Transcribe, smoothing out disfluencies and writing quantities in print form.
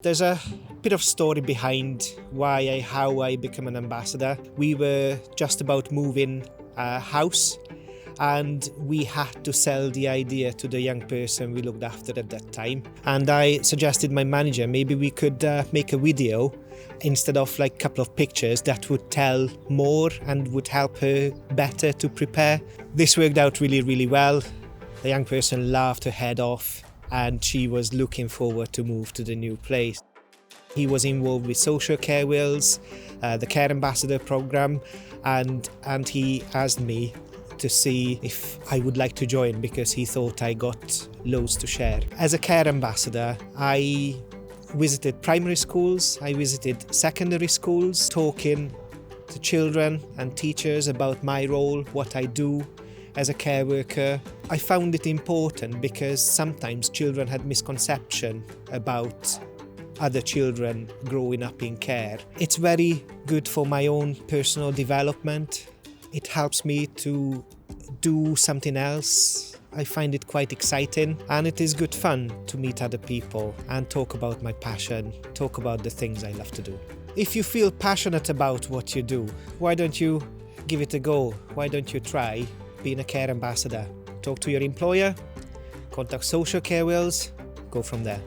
There's a bit of story behind how I became an ambassador. We were just about moving a house and we had to sell the idea to the young person we looked after at that time. And I suggested my manager, maybe we could make a video instead of like a couple of pictures that would tell more and would help her better to prepare. This worked out really, really well. The young person laughed her head off and she was looking forward to move to the new place. He was involved with Social Care Wales, the Care Ambassador program, and he asked me to see if I would like to join because he thought I got loads to share. As a Care Ambassador, I visited primary schools, I visited secondary schools, talking to children and teachers about my role, what I do as a care worker. I found it important because sometimes children had misconception about other children growing up in care. It's very good for my own personal development. It helps me to do something else. I find it quite exciting and it is good fun to meet other people and talk about my passion, talk about the things I love to do. If you feel passionate about what you do, why don't you give it a go? Why don't you try being a care ambassador? Talk to your employer, contact Social Care Wales, go from there.